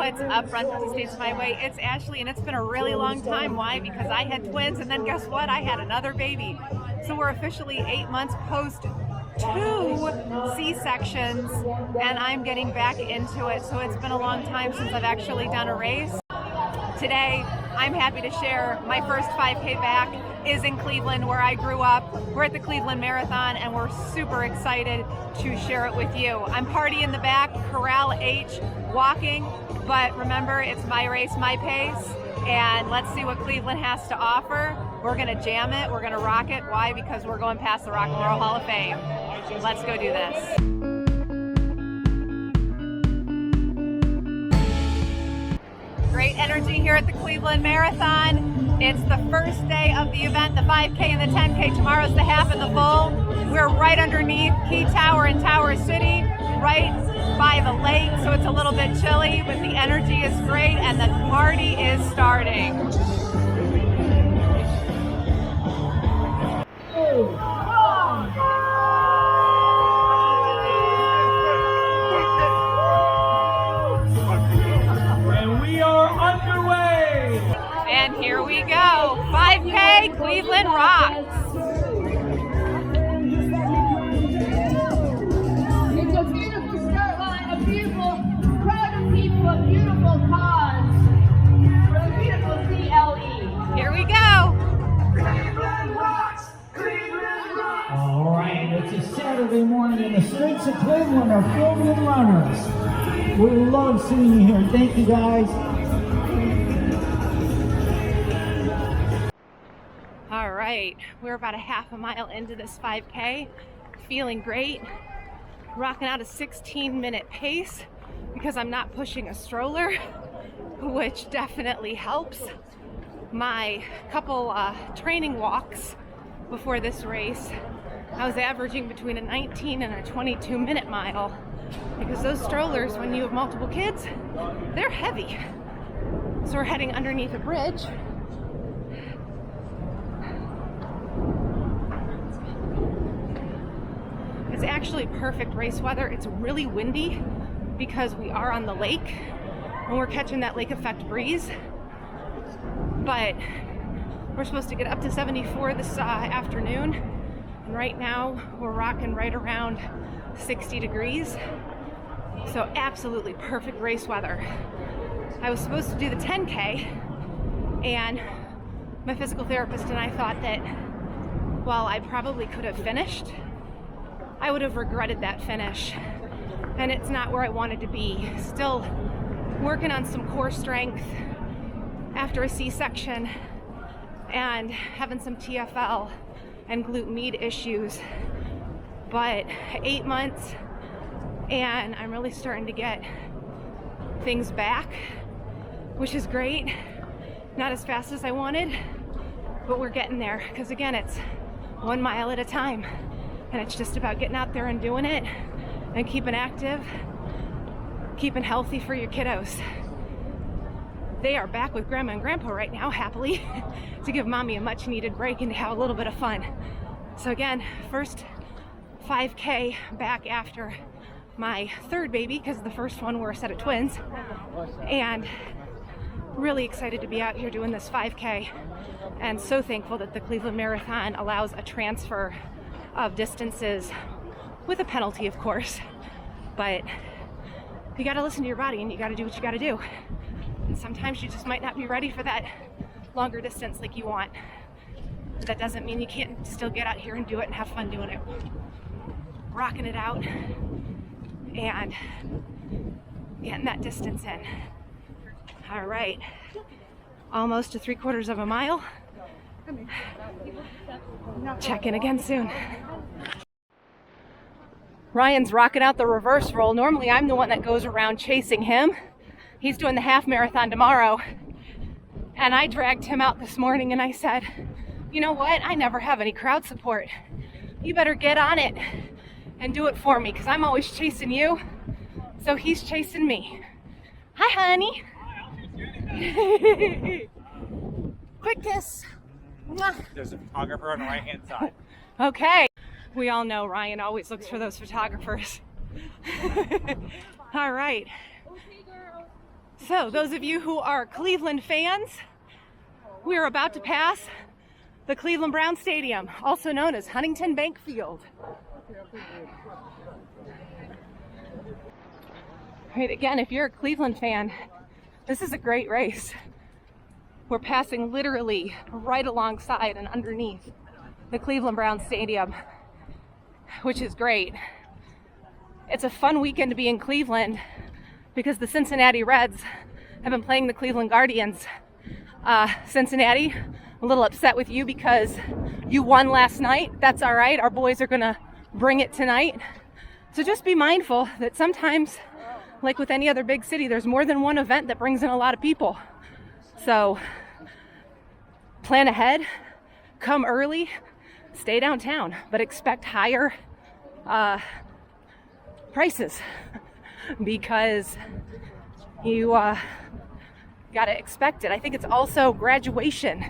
What's up, Run 50 States My Way? It's Ashley, and it's been a really long time. Why? Because I had twins, and then guess what? I had another baby. So we're officially 8 months post 2 C-sections, and I'm getting back into it. So it's been a long time since I've actually done a race. Today, I'm happy to share my first 5K back is in Cleveland, where I grew up. We're at the Cleveland Marathon, and we're super excited to share it with you. I'm party in the back, Corral H, walking, but remember, it's my race, my pace, and let's see what Cleveland has to offer. We're gonna jam it, we're gonna rock it. Why? Because we're going past the Rock and Roll Hall of Fame. Let's go do this. Great energy here at the Cleveland Marathon. It's the first day of the event, the 5K and the 10K. Tomorrow's the half and the full. We're right underneath Key Tower in Tower City, right by the lake, so it's a little bit chilly, but the energy is great and the party is starting. And here we go, 5K Cleveland rocks. It's a beautiful start line, a beautiful crowd of people, a beautiful cause for the beautiful CLE. Here we go. Cleveland rocks! Cleveland rocks! All right, it's a Saturday morning and the streets of Cleveland are filled with runners. We love seeing you here. Thank you, guys. All right, we're about a half a mile into this 5K, feeling great, rocking out a 16-minute pace because I'm not pushing a stroller, which definitely helps. My couple training walks before this race, I was averaging between a 19 and a 22-minute mile because those strollers, when you have multiple kids, they're heavy. So we're heading underneath a bridge. It's actually perfect race weather. It's really windy because we are on the lake and we're catching that lake effect breeze. But we're supposed to get up to 74 this afternoon. And right now we're rocking right around 60 degrees. So absolutely perfect race weather. I was supposed to do the 10K, and my physical therapist and I thought that while I probably could have finished, I would have regretted that finish, and it's not where I wanted to be. Still working on some core strength after a C-section and having some TFL and glute med issues, but 8 months and I'm really starting to get things back, which is great. Not as fast as I wanted, but we're getting there, because again, it's 1 mile at a time. And it's just about getting out there and doing it and keeping active, keeping healthy for your kiddos. They are back with Grandma and Grandpa right now, happily, to give Mommy a much needed break and to have a little bit of fun. So again, first 5K back after my third baby, because the first one were a set of twins. And really excited to be out here doing this 5K. And so thankful that the Cleveland Marathon allows a transfer of distances, with a penalty, of course, but you got to listen to your body and you got to do what you got to do. And sometimes you just might not be ready for that longer distance like you want. But that doesn't mean you can't still get out here and do it and have fun doing it. Rocking it out and getting that distance in. All right, almost to 3/4 of a mile. Check in again soon. Ryan's rocking out the reverse roll. Normally I'm the one that goes around chasing him. He's doing the half marathon tomorrow. And I dragged him out this morning and I said, you know what? I never have any crowd support. You better get on it and do it for me, because I'm always chasing you. So he's chasing me. Hi, honey. Quick kiss. There's a photographer on the right hand side. Okay. We all know Ryan always looks for those photographers. All right. So those of you who are Cleveland fans, we are about to pass the Cleveland Brown Stadium, also known as Huntington Bank Field. Right, again, if you're a Cleveland fan, this is a great race. We're passing literally right alongside and underneath the Cleveland Brown Stadium, which is great. It's a fun weekend to be in Cleveland because the Cincinnati Reds have been playing the Cleveland Guardians. Cincinnati, a little upset with you because you won last night. That's all right. Our boys are gonna bring it tonight. So just be mindful that sometimes, like with any other big city, there's more than one event that brings in a lot of people. So plan ahead, come early, stay downtown, but expect higher prices because you gotta expect it. I think it's also graduation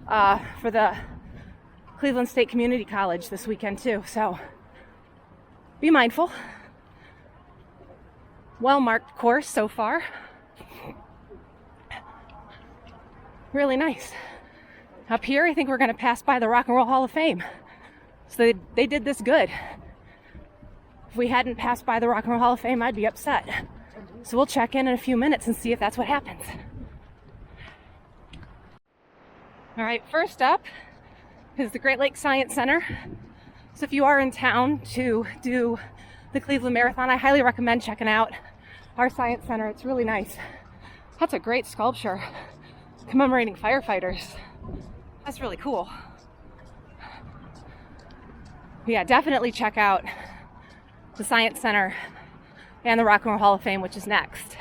for the Cleveland State Community College this weekend too, so be mindful. Well-marked course so far. Really nice. Up here, I think we're gonna pass by the Rock and Roll Hall of Fame. So they did this good. If we hadn't passed by the Rock and Roll Hall of Fame, I'd be upset. So we'll check in a few minutes and see if that's what happens. All right, first up is the Great Lakes Science Center. So if you are in town to do the Cleveland Marathon, I highly recommend checking out our Science Center. It's really nice. That's a great sculpture commemorating firefighters. That's really cool. Yeah, definitely check out the Science Center and the Rock and Roll Hall of Fame, which is next.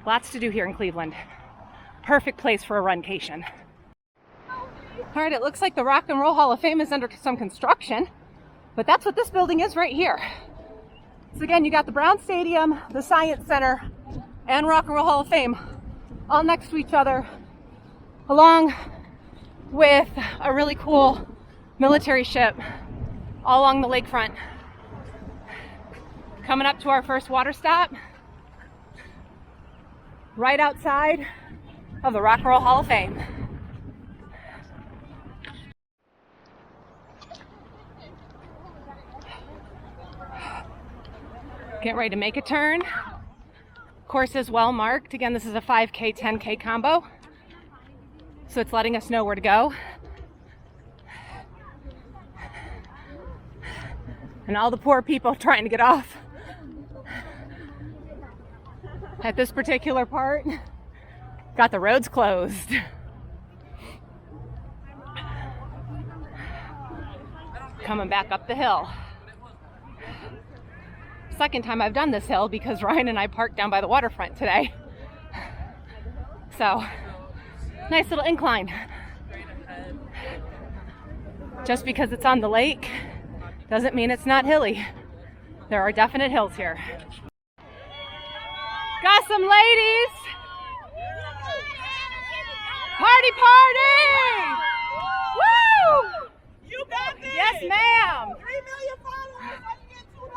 Lots to do here in Cleveland. Perfect place for a runcation. All right, it looks like the Rock and Roll Hall of Fame is under some construction, but that's what this building is right here. So again, you got the Brown Stadium, the Science Center, and Rock and Roll Hall of Fame all next to each other, along with a really cool military ship all along the lakefront. Coming up to our first water stop, right outside of the Rock and Roll Hall of Fame. Get ready to make a turn. Course is well marked. Again, this is a 5K, 10K combo. So it's letting us know where to go. And all the poor people trying to get off at this particular part got the roads closed. Coming back up the hill. Second time I've done this hill because Ryan and I parked down by the waterfront today. So, nice little incline. Just because it's on the lake doesn't mean it's not hilly. There are definite hills here. Got some ladies! Party, party! Woo! You got this! Yes, ma'am! 3 million followers! I can get $2!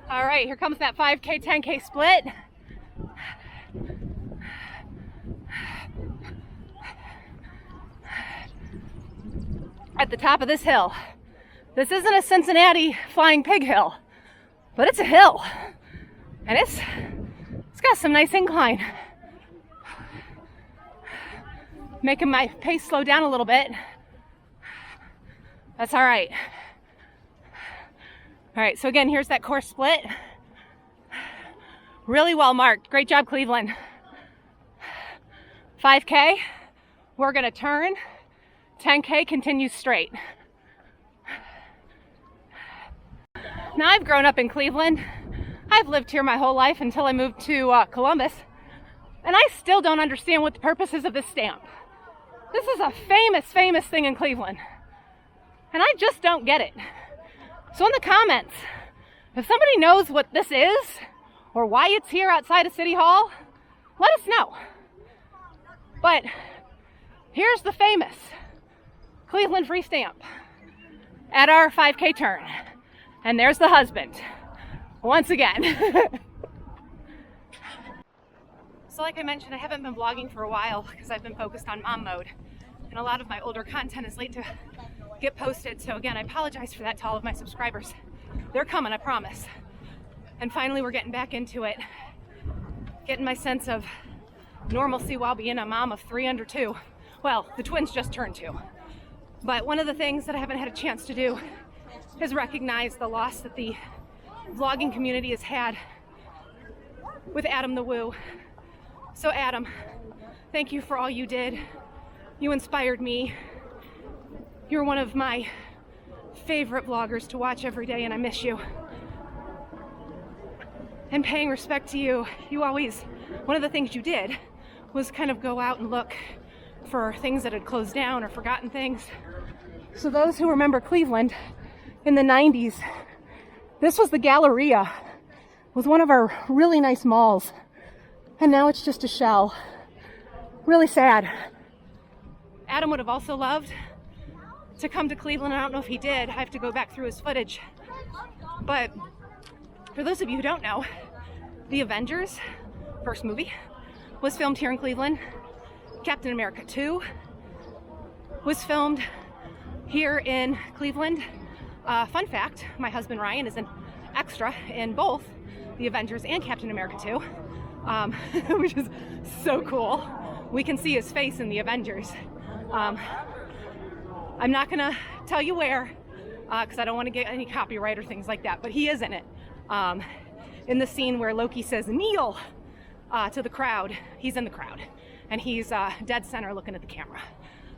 All right, here comes that 5K, 10K split. At the top of this hill. This isn't a Cincinnati flying pig hill, but it's a hill. And it's got some nice incline. Making my pace slow down a little bit. That's all right. All right, so again, here's that course split. Really well marked. Great job, Cleveland. 5K, we're gonna turn. 10K continues straight. Now, I've grown up in Cleveland. I've lived here my whole life until I moved to Columbus. And I still don't understand what the purpose is of this stamp. This is a famous, famous thing in Cleveland. And I just don't get it. So in the comments, if somebody knows what this is or why it's here outside of City Hall, let us know. But here's the famous Cleveland free stamp at our 5K turn. And there's the husband. once again. So like I mentioned, I haven't been vlogging for a while because I've been focused on mom mode. And a lot of my older content is late to get posted. So again, I apologize for that to all of my subscribers. They're coming, I promise. And finally, we're getting back into it. Getting my sense of normalcy while being a mom of 3 under 2. Well, the twins just turned 2. But one of the things that I haven't had a chance to do is recognize the loss that the vlogging community has had with Adam the Woo. So Adam, thank you for all you did. You inspired me. You're one of my favorite vloggers to watch every day, and I miss you. And paying respect to you, one of the things you did was kind of go out and look for things that had closed down or forgotten things. So those who remember Cleveland in the 90s, this was the Galleria. It was one of our really nice malls. And now it's just a shell. Really sad. Adam would have also loved to come to Cleveland. I don't know if he did. I have to go back through his footage. But for those of you who don't know, The Avengers, first movie, was filmed here in Cleveland. Captain America 2 was filmed here in Cleveland. Fun fact, my husband Ryan is an extra in both The Avengers and Captain America 2, which is so cool. We can see his face in The Avengers. I'm not gonna tell you where, because I don't want to get any copyright or things like that, but he is in it. In the scene where Loki says, "Kneel," to the crowd, he's in the crowd. And he's dead center looking at the camera.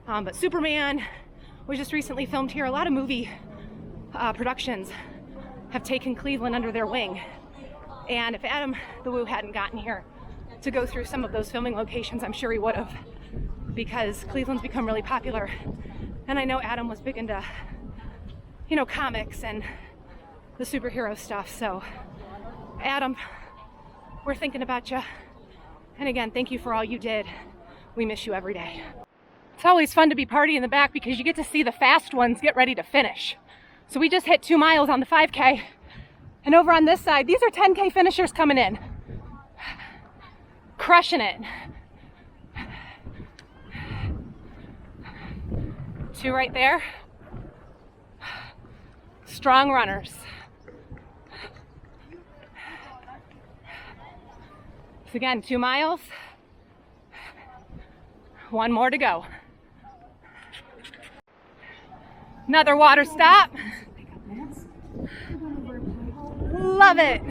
But Superman was just recently filmed here. A lot of movie productions have taken Cleveland under their wing. And if Adam the Woo hadn't gotten here to go through some of those filming locations, I'm sure he would have, because Cleveland's become really popular. And I know Adam was big into, you know, comics and the superhero stuff. So Adam, we're thinking about you. And again, thank you for all you did. We miss you every day. It's always fun to be party in the back because you get to see the fast ones get ready to finish. So we just hit 2 miles on the 5K. And over on this side, these are 10K finishers coming in. Crushing it. 2 right there. Strong runners. So again, 2 miles. 1 more to go. Another water stop. Love it.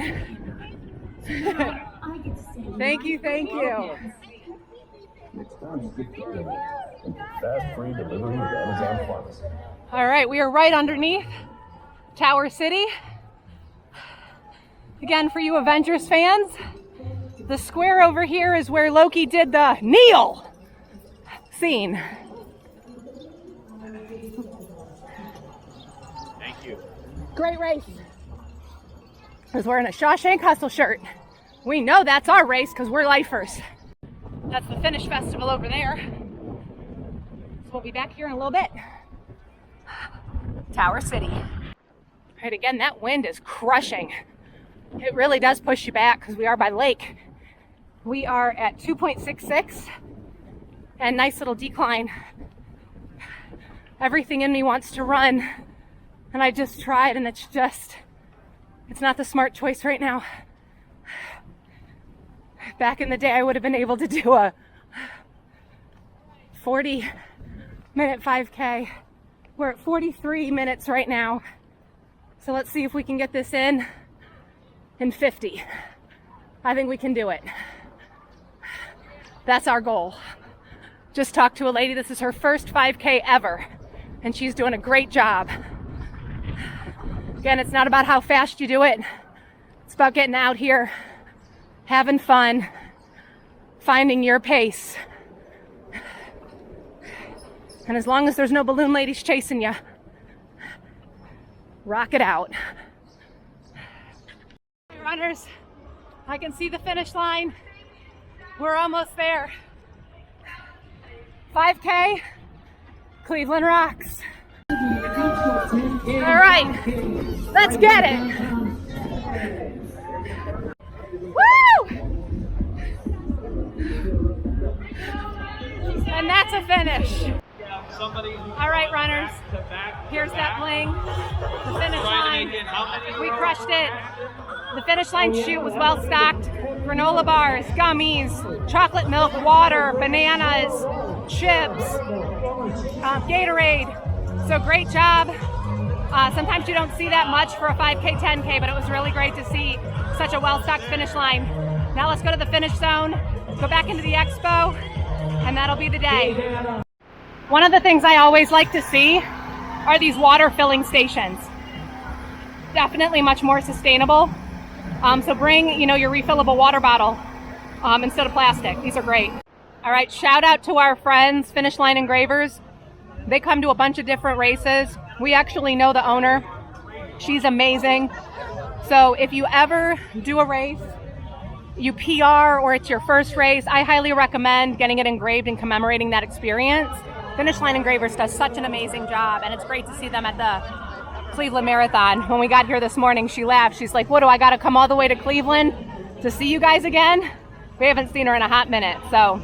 Thank you, thank you. All right, we are right underneath Tower City. Again, for you Avengers fans, the square over here is where Loki did the kneel scene. Thank you. Great race. I was wearing a Shawshank Hustle shirt. We know that's our race because we're lifers. That's the Finish Festival over there. So we'll be back here in a little bit. Tower City. Right, again, that wind is crushing. It really does push you back because we are by lake. We are at 2.66 and nice little decline. Everything in me wants to run, and I just tried, and it's not the smart choice right now. Back in the day, I would have been able to do a 40-minute 5K. We're at 43 minutes right now. So let's see if we can get this in 50. I think we can do it. That's our goal. Just talked to a lady, this is her first 5K ever, and she's doing a great job. Again, it's not about how fast you do it. It's about getting out here, having fun, finding your pace. And as long as there's no balloon ladies chasing you, rock it out. Hey runners, I can see the finish line. We're almost there. 5K, Cleveland rocks. All right, let's get it. to finish. All right, runners. Here's that bling. The finish line. We crushed it. The finish line chute was well stocked. Granola bars, gummies, chocolate milk, water, bananas, chips, Gatorade. So great job. Sometimes you don't see that much for a 5K, 10K, but it was really great to see such a well-stocked finish line. Now let's go to the finish zone, go back into the expo, and that'll be the day. One of the things I always like to see are these water filling stations. Definitely much more sustainable. So bring, your refillable water bottle instead of plastic. These are great. All right, shout out to our friends, Finish Line Engravers. They come to a bunch of different races. We actually know the owner. She's amazing. So if you ever do a race, you PR or it's your first race, I highly recommend getting it engraved and commemorating that experience. Finish Line Engravers does such an amazing job, and it's great to see them at the Cleveland Marathon. When we got here this morning, she laughed. She's like, what, do I got to come all the way to Cleveland to see you guys again? We haven't seen her in a hot minute. So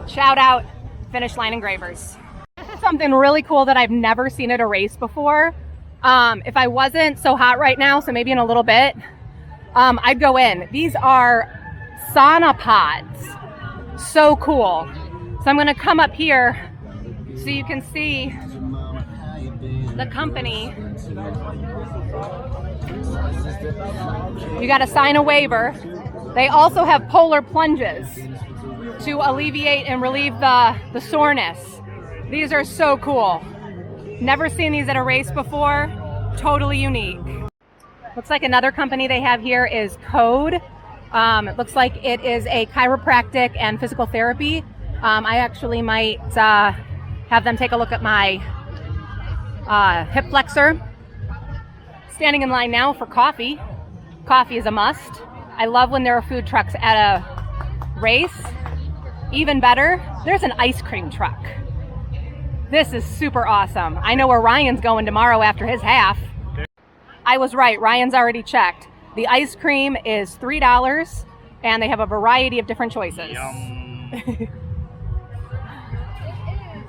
shout out Finish Line Engravers. This is something really cool that I've never seen at a race before. If I wasn't so hot right now, so maybe in a little bit, I'd go in. These are sauna pods. So cool. So I'm going to come up here so you can see the company. You got to sign a waiver. They also have polar plunges to alleviate and relieve the soreness. These are so cool. Never seen these at a race before. Totally unique. Looks like another company they have here is Code. It looks like it is a chiropractic and physical therapy. I actually might have them take a look at my hip flexor. Standing in line now for coffee. Coffee is a must. I love when there are food trucks at a race. Even better, there's an ice cream truck. This is super awesome. I know where Ryan's going tomorrow after his half. I was right, Ryan's already checked. The ice cream is $3 and they have a variety of different choices.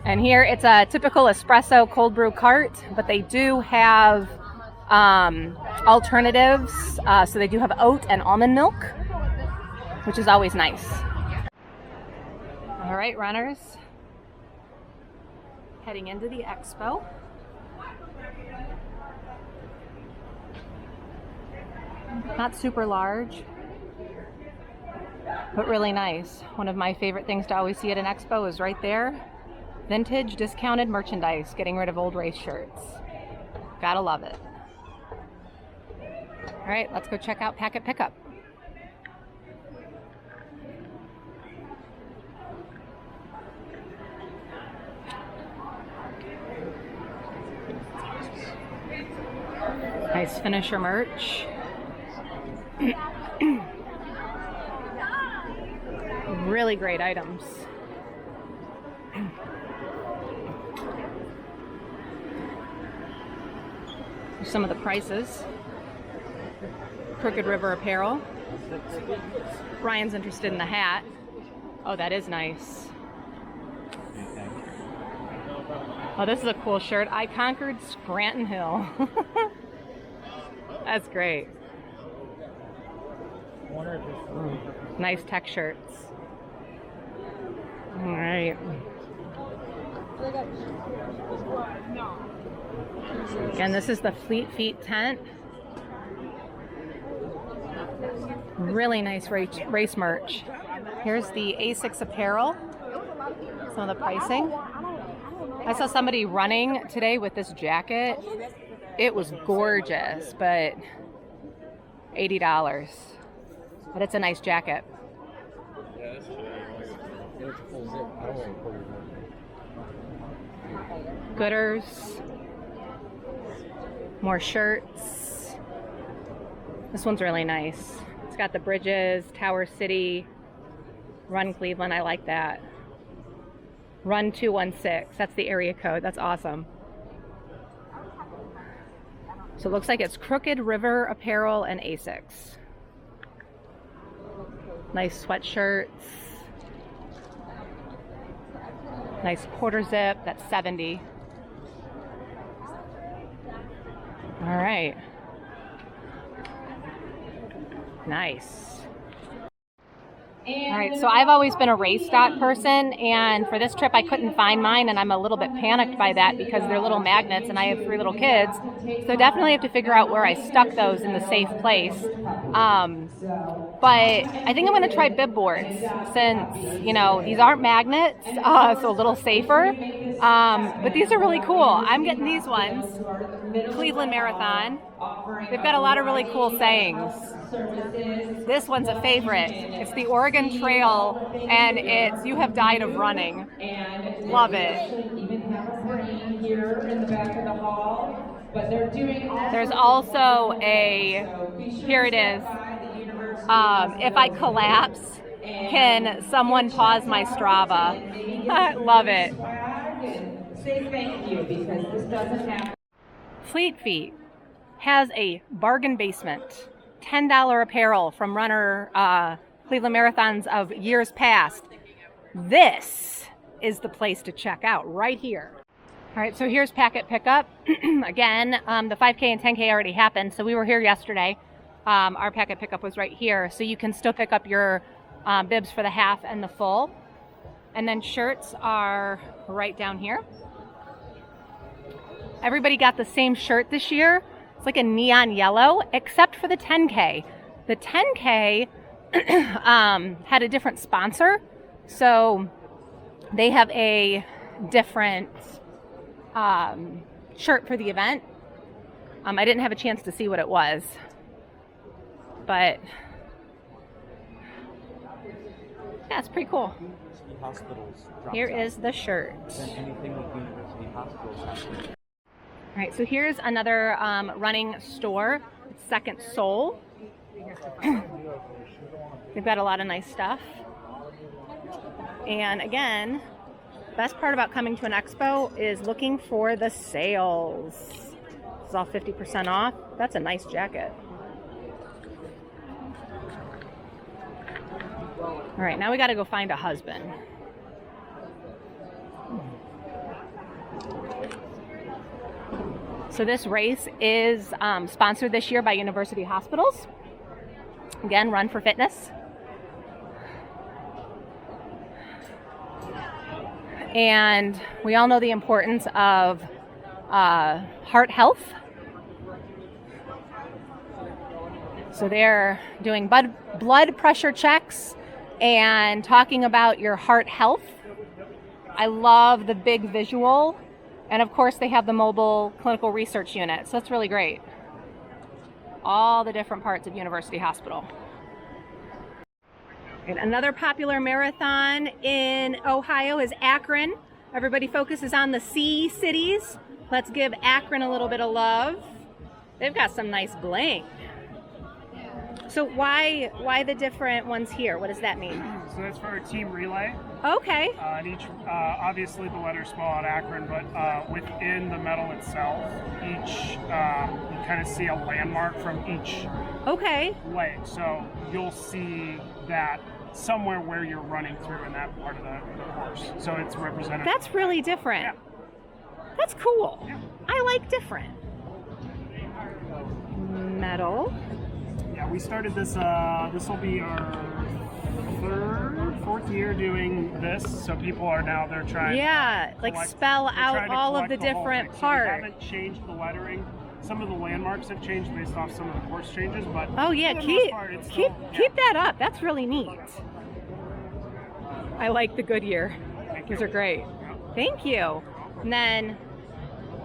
And here it's a typical espresso cold brew cart, but they do have alternatives. So they do have oat and almond milk, which is always nice. All right, runners. Heading into the expo. Not super large, but really nice. One of my favorite things to always see at an expo is right there. Vintage discounted merchandise, getting rid of old race shirts. Gotta love it. All right, let's go check out Packet Pickup. Nice finisher merch. Really great items. Here's some of the prices. Crooked River Apparel. Ryan's interested in the hat. Oh, that is nice. Oh, this is a cool shirt. I conquered Scranton Hill. That's great. Nice tech shirts. All right. Again, this is the Fleet Feet tent. Really nice race merch. Here's the A6 apparel. Some of the pricing. I saw somebody running today with this jacket. It was gorgeous, but $80. But it's a nice jacket. Gooders. More shirts. This one's really nice. It's got the bridges, Tower City, Run Cleveland. I like that. Run 216. That's the area code. That's awesome. So it looks like it's Crooked River Apparel and Asics. Nice sweatshirts. Nice quarter zip, that's 70. All right. Nice. All right, so I've always been a race stock person, and for this trip I couldn't find mine, and I'm a little bit panicked by that because they're little magnets and I have 3 little kids, so definitely have to figure out where I stuck those in the safe place. But I think I'm going to try bib boards since, you know, these aren't magnets, so a little safer, but these are really cool. I'm getting these ones, Cleveland Marathon. They've got a lot of really cool sayings. This one's a favorite. It's the Oregon Trail, and it's "You have died of running." Love it. There's also here it is. If I collapse, can someone pause my Strava? I love it. Say thank you because this doesn't happen. Fleet Feet has a bargain basement. $10 apparel from runner Cleveland Marathons of years past. This is the place to check out right here. All right, so here's packet pickup. Again, the 5K and 10K already happened, so we were here yesterday. Our packet pickup was right here, so you can still pick up your bibs for the half and the full. And then shirts are right down here. Everybody got the same shirt this year. It's like a neon yellow, except for the 10K. The 10K had a different sponsor, so they have a different shirt for the event. I didn't have a chance to see what it was, but yeah, it's pretty cool. Here is the shirt. All right, so here's another running store, Second Soul. They've got a lot of nice stuff. And again, best part about coming to an expo is looking for the sales. It's all 50% off. That's a nice jacket. All right, now we got to go find a husband. So this race is sponsored this year by University Hospitals. Again, Run for Fitness. And we all know the importance of heart health. So they're doing blood pressure checks and talking about your heart health. I love the big visual. And of course, they have the mobile clinical research unit. So it's really great. All the different parts of University Hospital. And another popular marathon in Ohio is Akron. Everybody focuses on the sea cities. Let's give Akron a little bit of love. They've got some nice bling. So why the different ones here? What does that mean? So that's for our team relay. Okay. And each, obviously the letters spell out Akron, but within the medal itself, each you kind of see a landmark from each leg. So you'll see that somewhere where you're running through in that part of the course. So it's representative. That's really different. Yeah. That's cool. Yeah. I like different. Medal. Yeah, we started this. This will be our fourth year doing this. So people are now they're trying. Yeah, to like collect, spell out all of the whole different thing. parts. So we haven't changed the lettering. Some of the landmarks have changed based off some of the course changes, but oh yeah, for the most part, it's keep still, that up. That's really neat. I like the Goodyear. These are great. Yeah. Thank you. And then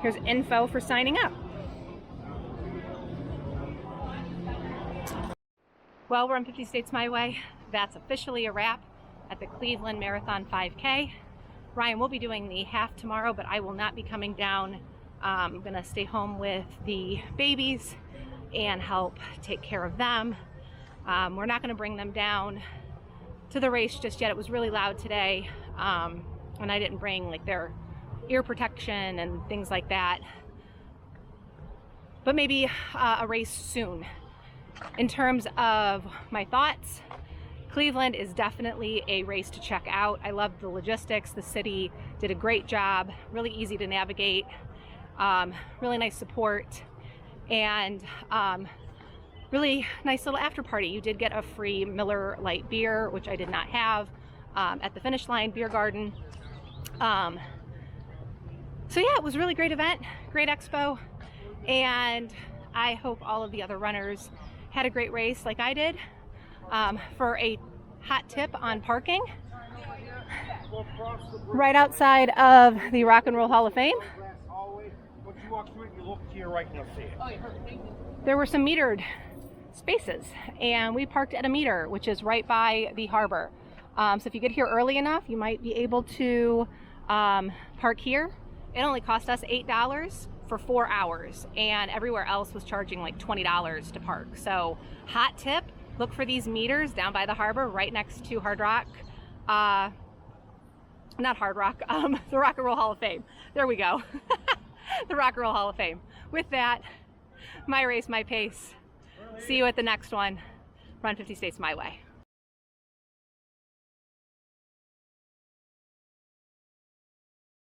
here's info for signing up. Well, we're on 50 States My Way. That's officially a wrap at the Cleveland Marathon 5K. Ryan will be doing the half tomorrow, but I will not be coming down. I'm gonna stay home with the babies and help take care of them. We're not gonna bring them down to the race just yet. It was really loud today, and I didn't bring like their ear protection and things like that. But maybe a race soon. In terms of my thoughts, Cleveland is definitely a race to check out. I love the logistics. The city did a great job, really easy to navigate, really nice support, and really nice little after party. You did get a free Miller Lite beer, which I did not have, at the finish line beer garden. So yeah, it was a really great event, great expo, and I hope all of the other runners had a great race like I did. For a hot tip on parking, right outside of the Rock and Roll Hall of Fame, there were some metered spaces, and we parked at a meter, which is right by the harbor. So if you get here early enough, you might be able to park here. It only cost us $8 for 4 hours, and everywhere else was charging like $20 to park. So hot tip, look for these meters down by the harbor right next to Hard Rock, not Hard Rock, the Rock and Roll Hall of Fame. There we go. The Rock and Roll Hall of Fame. With that, my race, my pace. See you at the next one. Run 50 States my way.